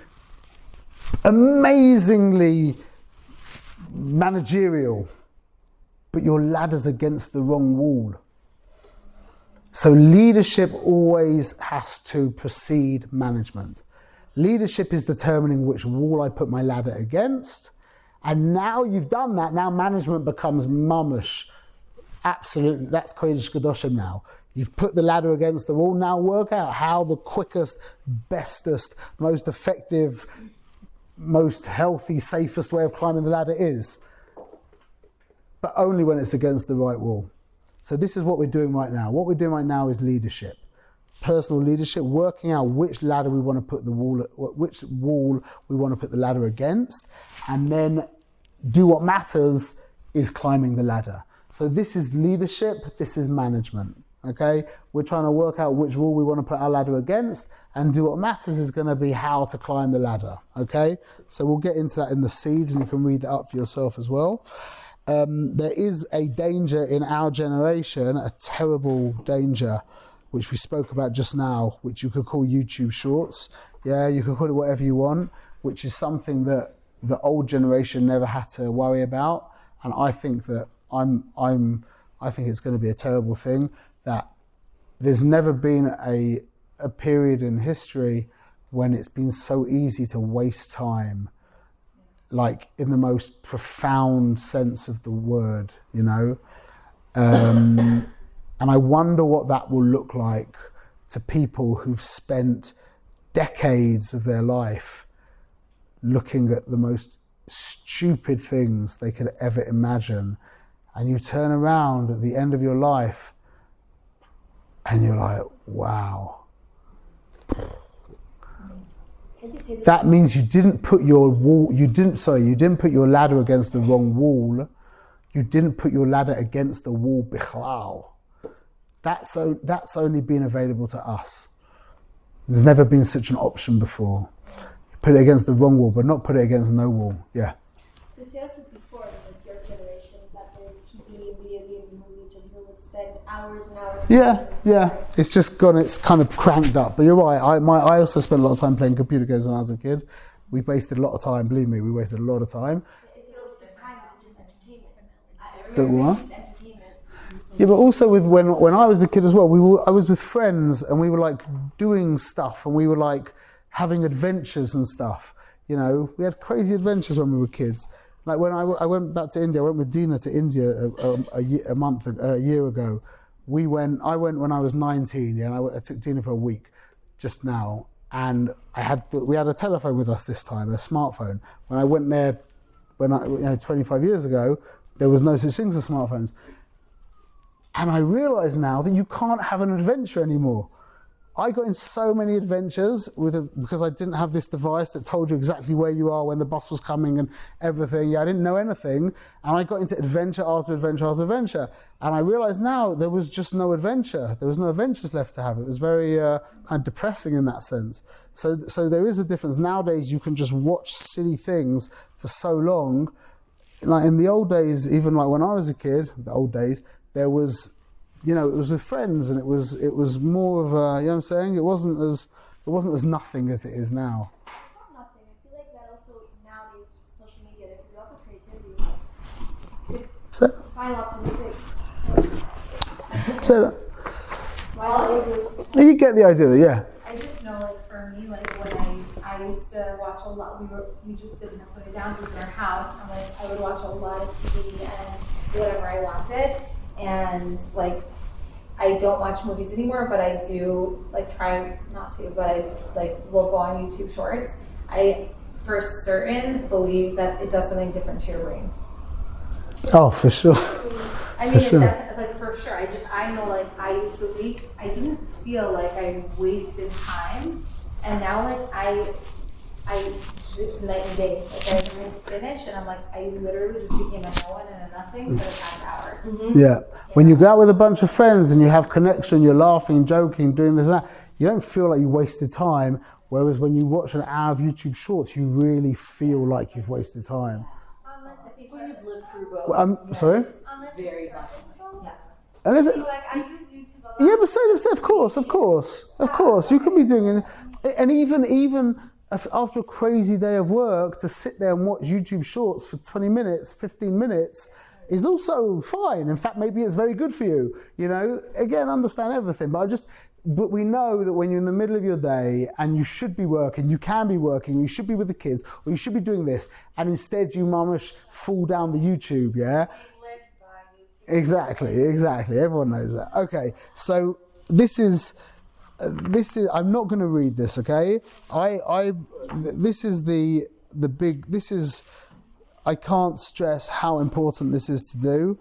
amazingly managerial, but your ladder's against the wrong wall. So leadership always has to precede management. Leadership is determining which wall I put my ladder against. And now you've done that, now management becomes mamash. Absolutely, that's Kodesh Kedoshim now. You've put the ladder against the wall, now work out how the quickest, bestest, most effective, most healthy, safest way of climbing the ladder is. But only when it's against the right wall. So this is what we're doing right now. What we're doing right now is leadership. Personal leadership, working out which ladder we want to put which wall we want to put the ladder against, and then do what matters is climbing the ladder. So this is leadership, this is management. Okay? We're trying to work out which wall we want to put our ladder against, and do what matters is going to be how to climb the ladder. Okay? So we'll get into that in the seeds, and you can read that up for yourself as well. There is a danger in our generation, a terrible danger, which we spoke about just now, which you could call YouTube Shorts. Yeah, you could call it whatever you want, which is something that the old generation never had to worry about. And I think that I think it's going to be a terrible thing, that there's never been a period in history when it's been so easy to waste time, like in the most profound sense of the word, you know. And I wonder what that will look like to people who've spent decades of their life looking at the most stupid things they could ever imagine. And you turn around at the end of your life and you're like, wow. That means you didn't put your wall, you didn't put your ladder against the wrong wall. You didn't put your ladder against the wall bichlal. That's only been available to us. There's never been such an option before. Put it against the wrong wall, but not put it against no wall. Yeah. This is also before your generation, that there's TV and video games and movies, and people would spend hours and hours. Yeah. It's kind of cranked up. But you're right. I also spent a lot of time playing computer games when I was a kid. We wasted a lot of time. Believe me, we wasted a lot of time. It's a waste of time, not just entertainment. But what? It's entertainment. Yeah, but also with when I was a kid as well, I was with friends and we were like doing stuff and we were like having adventures and stuff. You know, we had crazy adventures when we were kids. Like when I went back to India, I went with Dina to India a year ago. I went when I was 19, yeah, and I took Dina for a week just now, and we had a telephone with us this time, a smartphone. When I went there, 25 years ago, there was no such thing as smartphones. And I realise now that you can't have an adventure anymore. I got in so many adventures because I didn't have this device that told you exactly where you are when the bus was coming and everything. I didn't know anything, and I got into adventure after adventure after adventure. And I realized now there was just no adventure. There was no adventures left to have. It was very kind of depressing in that sense. So there is a difference. Nowadays, you can just watch silly things for so long. Like in the old days, even like when I was a kid, the old days, there was, it was with friends, and it was more of a, you know what I'm saying? It wasn't as nothing as it is now. It's not nothing. I feel like that also nowadays with social media, there could be lots of creativity. So, Find lots of music. so Why is it always listening? you get the idea, yeah. I just know, like, for me, like, when I used to watch a lot, we just didn't have so many boundaries in our house, and, like, I would watch a lot of TV and whatever I wanted, and, like, I don't watch movies anymore, but I do, like, try not to, but I, like, will go on YouTube Shorts. I, for certain, believe that it does something different to your brain. Oh, for sure. I mean, For it's sure. definitely, like, for sure. I know, like, I used to leave, I didn't feel like I wasted time, and now, like, I just night and day. Like, I finish, and I'm like, I literally just became a no one and a nothing for the past hour. Yeah. When you go out with a bunch of friends and you have connection, you're laughing, joking, doing this and that, you don't feel like you wasted time. Whereas when you watch an hour of YouTube Shorts, you really feel like you've wasted time. I think when you've lived through both, Well, sorry? very much. Yeah. And is it, Like, I use YouTube a lot. yeah, but say, of course. You can be doing it. And even after a crazy day of work, to sit there and watch YouTube Shorts for 20 minutes, 15 minutes is also fine. In fact, maybe it's very good for you. Again, understand everything. But we know that when you're in the middle of your day and you should be working, you can be working, you should be with the kids, or you should be doing this, and instead you mamish fall down the YouTube, yeah? Exactly. Everyone knows that. Okay, so this is. I'm not going to read this. Okay, this is the big. This is. I can't stress how important this is to do.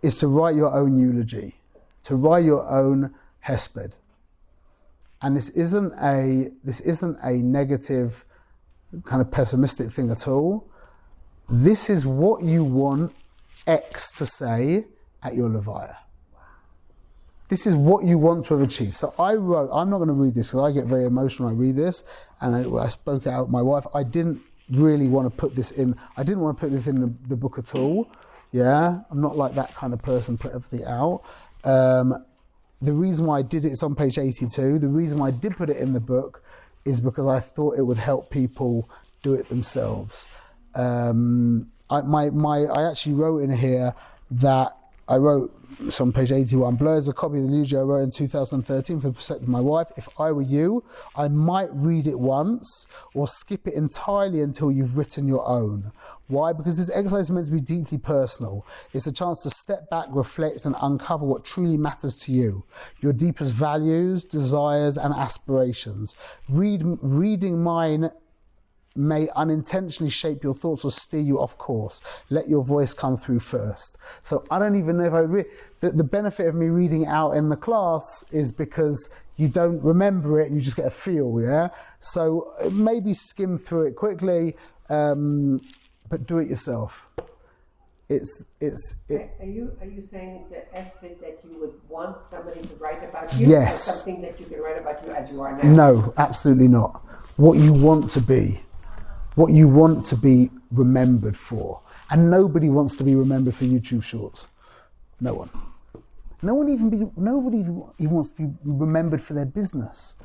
Is to write your own eulogy, to write your own hesped, and this isn't a negative, kind of pessimistic thing at all. This is what you want X to say at your levaya. This is what you want to have achieved. So I'm not going to read this because I get very emotional when I read this, and I spoke out my wife. I didn't really want to put this in. I didn't want to put this in the book at all. Yeah, I'm not like that kind of person, put everything out. The reason why I did it is on page 82. The reason why I did put it in the book is because I thought it would help people do it themselves. I actually wrote in here that I wrote, it's on page 81, below is a copy of the eulogy I wrote in 2013 for the perspective of my wife. If I were you, I might read it once or skip it entirely until you've written your own. Why? Because this exercise is meant to be deeply personal. It's a chance to step back, reflect, and uncover what truly matters to you, your deepest values, desires, and aspirations. Reading mine may unintentionally shape your thoughts or steer you off course. Let your voice come through first. So I don't even know if I read. The benefit of me reading it out in the class is because you don't remember it and you just get a feel, yeah? So maybe skim through it quickly, but do it yourself. Are you saying the aspect that you would want somebody to write about you? Yes. Or something that you can write about you as you are now? No, absolutely not. What you want to be. What you want to be remembered for. And nobody wants to be remembered for YouTube Shorts. No one. Nobody even wants to be remembered for their business.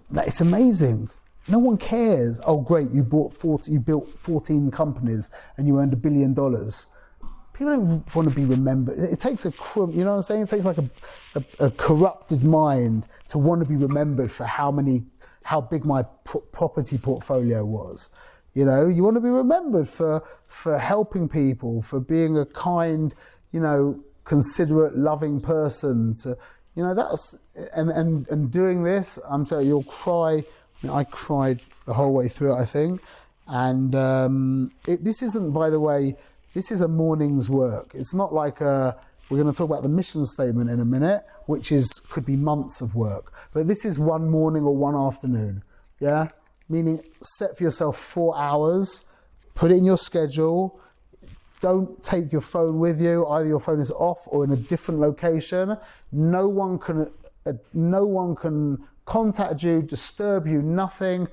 Like, it's amazing. No one cares. Oh, great! You built 14 companies and you earned $1 billion. People don't want to be remembered. It takes you know what I'm saying? It takes like a corrupted mind to want to be remembered for how big my property portfolio was. You want to be remembered for helping people, for being a kind, considerate, loving person. That's and doing this. I'm telling you, you'll cry. I cried the whole way through it, I think. And this isn't, by the way, this is a morning's work. It's not like We're going to talk about the mission statement in a minute, which could be months of work. But this is one morning or one afternoon. Yeah? Meaning set for yourself 4 hours, put it in your schedule. Don't take your phone with you. Either your phone is off or in a different location. No one can contact you, disturb you, nothing.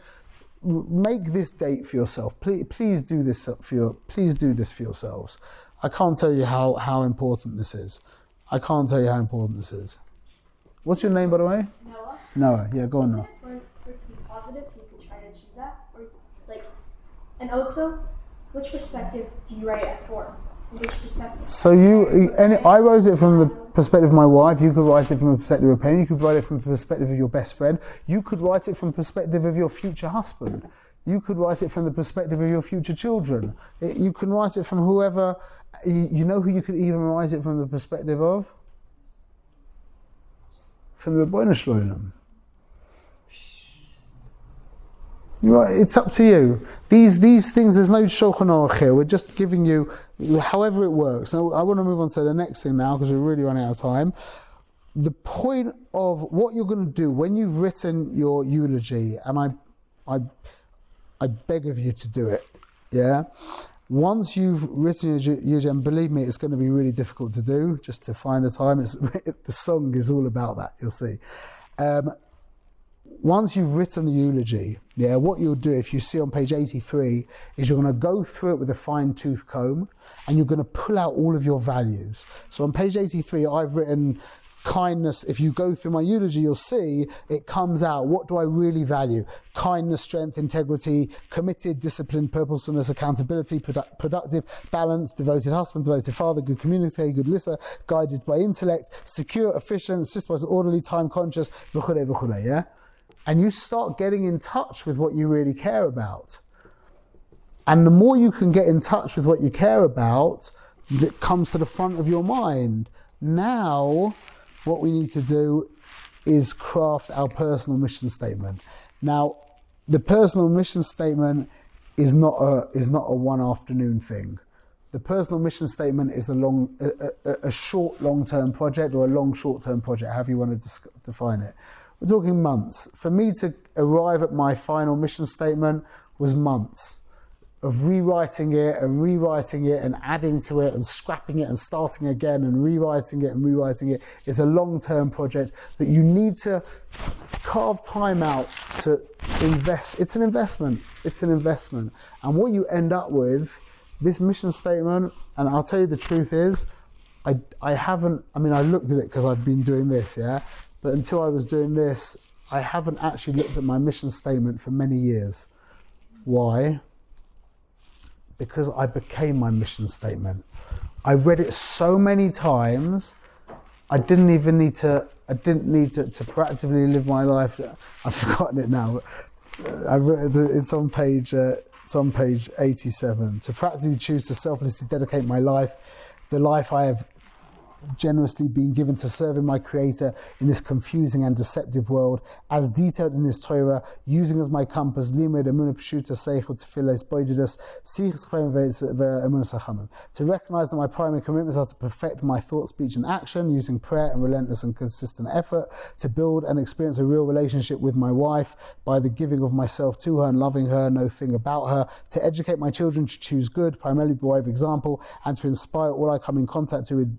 Make this date for yourself. Please do this for yourselves. I can't tell you how important this is. What's your name, by the way? Noah. Noah. Yeah, go on, Is Noah. it for it to be positive so you can try to achieve that? And also, which perspective do you write it for? Which perspective? So I wrote it from the perspective of my wife. You could write it from the perspective of a parent. You could write it from the perspective of your best friend. You could write it from the perspective of your future husband. You could write it from the perspective of your future children. You can write it from whoever. You know who you could even write it from the perspective of? From the Ribbono Shel Olam. Right, it's up to you. These things, there's no Shulchan Aruch here. We're just giving you however it works. Now, I want to move on to the next thing now because we're really running out of time. The point of what you're going to do when you've written your eulogy, and I beg of you to do it, yeah? Once you've written your eulogy, and believe me, it's going to be really difficult to do, just to find the time. The song is all about that, you'll see. Once you've written the eulogy, yeah, what you'll do, if you see on page 83, is you're going to go through it with a fine-tooth comb and you're going to pull out all of your values. So on page 83, I've written kindness. If you go through my eulogy, you'll see it comes out. What do I really value? Kindness, strength, integrity, committed, disciplined, purposefulness, accountability, productive, balanced, devoted husband, devoted father, good communicator, good listener, guided by intellect, secure, efficient, systematic, orderly, time conscious, v'chulei, v'chulei, yeah? And you start getting in touch with what you really care about. And the more you can get in touch with what you care about, it comes to the front of your mind. Now, what we need to do is craft our personal mission statement. Now, the personal mission statement is not a one afternoon thing. The personal mission statement is a short long-term project or a long short-term project, however you want to define it. We're talking months. For me to arrive at my final mission statement was months of rewriting it and adding to it and scrapping it and starting again and rewriting it. It's a long-term project that you need to carve time out to invest. It's an investment. And what you end up with, this mission statement, and I'll tell you the truth is, I looked at it because I've been doing this, yeah? But until I was doing this, I haven't actually looked at my mission statement for many years. Why? Because I became my mission statement. I read it so many times, I didn't need to proactively live my life. I've forgotten it now, but it's on page 87. To practically choose to selflessly dedicate my life, the life I have generously been given to serving my Creator in this confusing and deceptive world, as detailed in His Torah, using as my compass limud emunah pshuta seichel tefillah boidus sichos chayim ve'emunah sachamim. To recognize that my primary commitments are to perfect my thought, speech, and action, using prayer and relentless and consistent effort. To build and experience a real relationship with my wife by the giving of myself to her and loving her, no thing about her. To educate my children to choose good, primarily by way of example, and to inspire all I come in contact with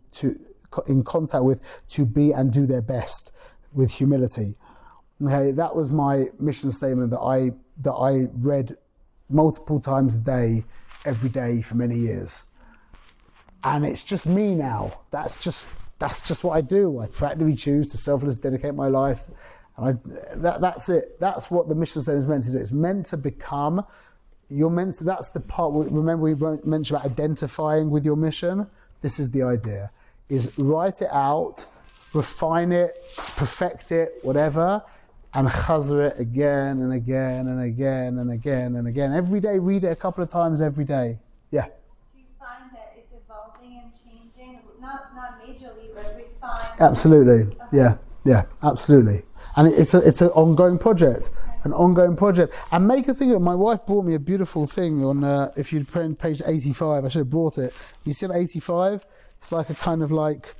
to be and do their best with humility. Okay, that was my mission statement that I read multiple times a day, every day for many years. And it's just me now. That's just what I do. I practically choose to selflessly dedicate my life. And that's it. That's what the mission statement is meant to do. It's meant to become, that's the part, remember we mentioned about identifying with your mission? This is the idea. Is write it out, refine it, perfect it, whatever, and chazar it again and again and again and again and again. Every day, read it a couple of times every day. Yeah. Do you find that it's evolving and changing? Not majorly, but refined? Absolutely. Okay. Yeah, absolutely. And it's an ongoing project. And make a thing of it. My wife brought me a beautiful thing on, if you'd put in page 85, I should have brought it. You see on 85? It's like a kind of like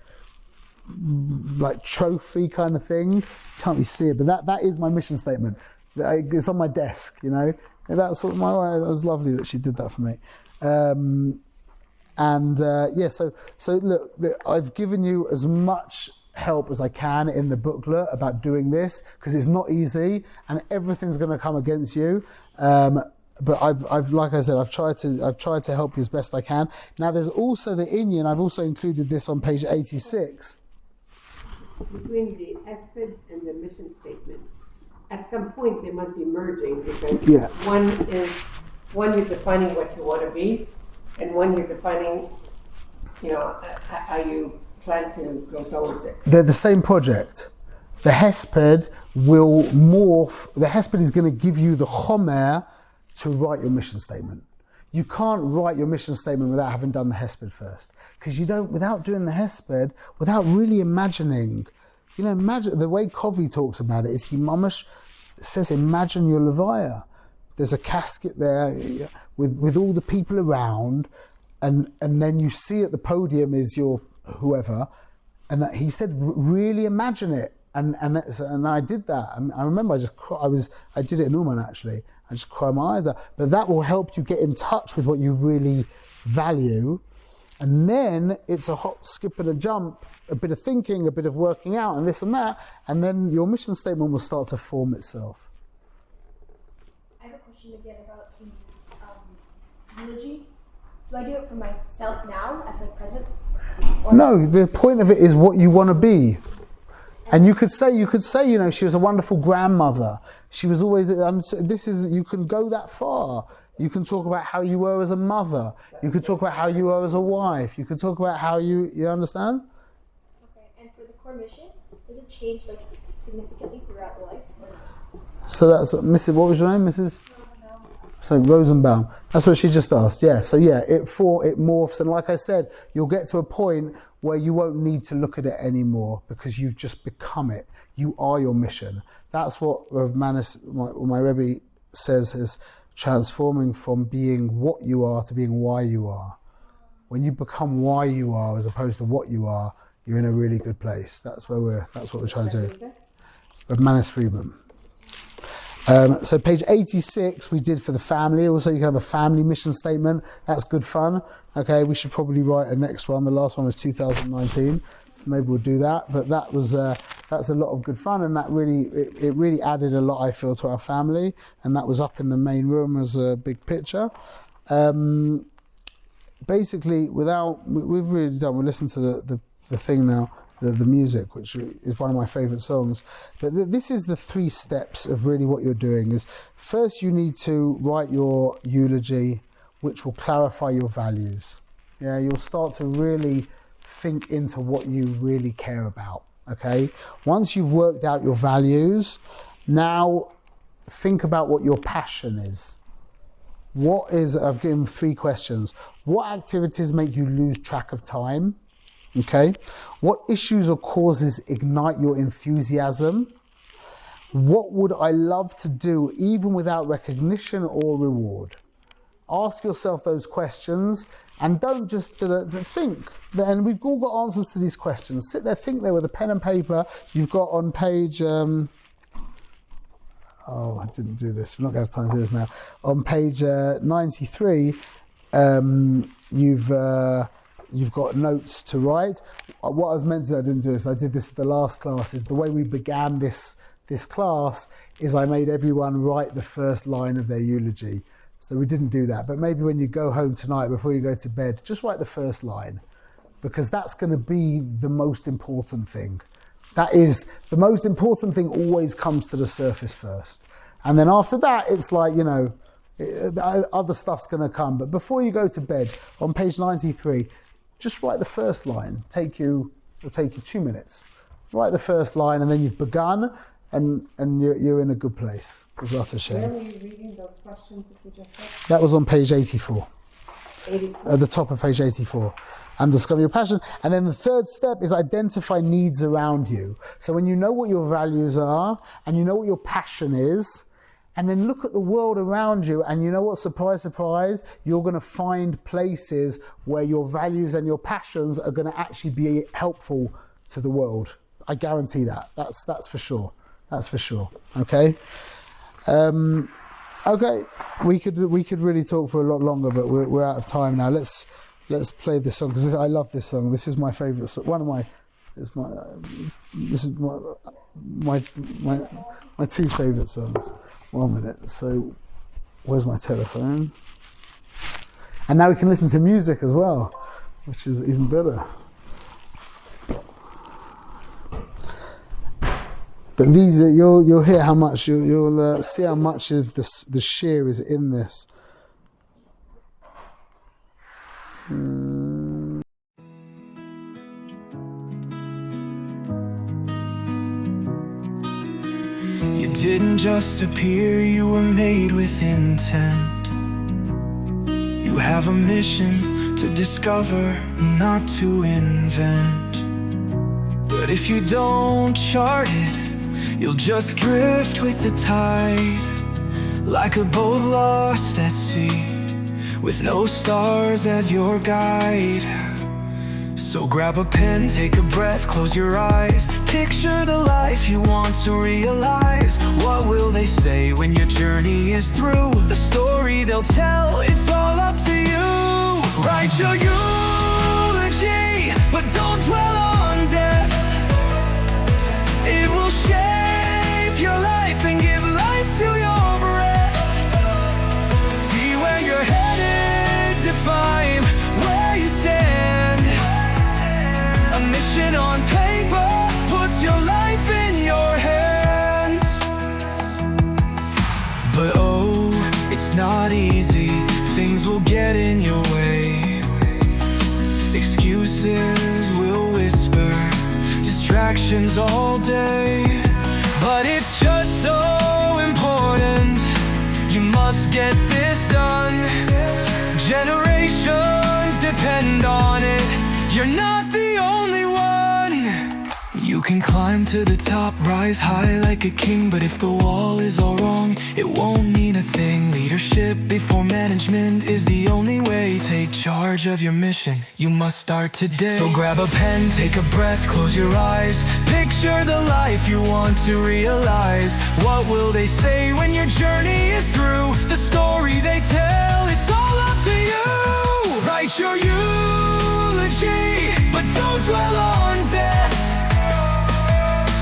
like trophy kind of thing. You can't really see it, but that is my mission statement. It's on my desk, you know. And that's what that was lovely that she did that for me. So look, I've given you as much help as I can in the booklet about doing this, because it's not easy and everything's going to come against you. But I've like I said, I've tried to help you as best I can. Now there's also the Inyan. I've also included this on page 86. Between the hesped and the mission statement, at some point they must be merging, because one you're defining what you want to be, and one you're defining, how you plan to go towards it. They're the same project. The hesped will morph. The hesped is going to give you the chomer to write your mission statement. You can't write your mission statement without having done the hesped first, because without doing the hesped, without really imagining, imagine the way Covey talks about it is he mamash says, imagine your levaya. There's a casket there with all the people around, and then you see at the podium is your whoever, and he said, really imagine it. And I did that. I remember I did it in Uman actually. I just cried my eyes out. But that will help you get in touch with what you really value. And then it's a hop, skip and a jump, a bit of thinking, a bit of working out and this and that. And then your mission statement will start to form itself. I have a question again about the eulogy. Do I do it for myself now as like present? No, the point of it is what you want to be. And you could say, she was a wonderful grandmother. She was always, you can go that far. You can talk about how you were as a mother. You could talk about how you were as a wife. You could talk about how you understand? Okay, and for the core mission, does it change significantly throughout life? So that's Mrs. What was your name, Mrs.? So Rosenbaum. That's what she just asked. Yeah. So yeah, it morphs, and like I said, you'll get to a point where you won't need to look at it anymore because you've just become it. You are your mission. That's what Rav Manis, my Rebbe, says is transforming from being what you are to being why you are. When you become why you are as opposed to what you are, you're in a really good place. That's what we're trying to do. Rav Manis Friedman. So page 86 we did for the family. Also, you can have a family mission statement. That's good fun. Okay, we should probably write a next one. The last one was 2019, so maybe we'll do that. But that's a lot of good fun, and that really added a lot, I feel, to our family. And that was up in the main room as a big picture. Basically, we've really done. We listen to the thing now. The music, which is one of my favourite songs. But this is the 3 steps of really what you're doing. Is first you need to write your eulogy, which will clarify your values. Yeah, you'll start to really think into what you really care about. Okay, once you've worked out your values, now think about what your passion is. I've given 3 questions. What activities make you lose track of time? Okay, what issues or causes ignite your enthusiasm? What would I love to do even without recognition or reward? Ask yourself those questions and don't just think. And we've all got answers to these questions. Sit there, think there with a pen and paper. You've got on page, I didn't do this. We're not going to have time to do this now. On page 93, you've got notes to write. What I was meant to do, I didn't do this. I did this at the last class. Is the way we began this class is I made everyone write the first line of their eulogy. So we didn't do that. But maybe when you go home tonight, before you go to bed, just write the first line, because that's going to be the most important thing. That is, the most important thing always comes to the surface first. And then after that, it's like, other stuff's going to come. But before you go to bed, on page 93, just write the first line. It'll take you 2 minutes. Write the first line, and then you've begun, and you're in a good place. Where were you reading those questions that you just said? That was on page 84. 84. At the top of page 84. And discover your passion. And then the 3rd step is identify needs around you. So when you know what your values are, and you know what your passion is, and then look at the world around you, and you know what, surprise, surprise, you're going to find places where your values and your passions are going to actually be helpful to the world. I guarantee that. That's for sure. That's for sure. Okay. Okay. We could really talk for a lot longer, but we're out of time now. Let's play this song because I love this song. This is my favourite song. This is my two favourite songs. 1 minute. So, where's my telephone? And now we can listen to music as well, which is even better. But these are, you'll hear how much you'll see how much of the shear is in this. You didn't just appear, you were made with intent. You have a mission to discover, not to invent. But if you don't chart it, you'll just drift with the tide, like a boat lost at sea, with no stars as your guide. So grab a pen, take a breath, close your eyes. Picture the life you want to realize. What will they say when your journey is through? The story they'll tell, it's all up to you. Write your eulogy, but don't dwell on death. It will shape your life and give life to your breath. See where you're headed, define where you stand. A mission on paper puts your life in your hands. But oh, it's not easy. Things will get in your way. Excuses will whisper, distractions all day. But it's just so important. You must get this done. Generations depend on it. You're not the only one. You can climb to the top, rise high like a king, but if the wall is all wrong, it won't mean a thing. Leadership before management is the only way. Take charge of your mission, you must start today. So grab a pen, take a breath, close your eyes. Picture the life you want to realize. What will they say when your journey is through? The story they tell, it's all up to you. Write your eulogy, but don't dwell on death.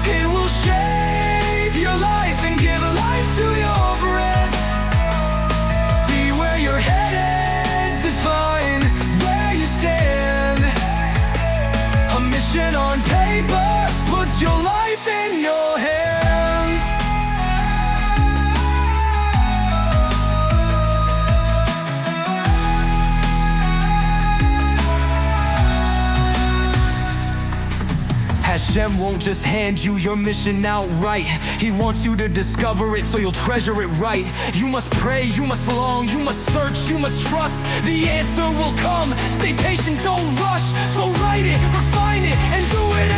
It will shape your life and give life to your breath. See where you're headed, define where you stand. A mission on paper puts your life in your hands. Hashem won't just hand you your mission outright. He wants you to discover it so you'll treasure it right. You must pray, you must long, you must search, you must trust. The answer will come, stay patient, don't rush. So write it, refine it, and do it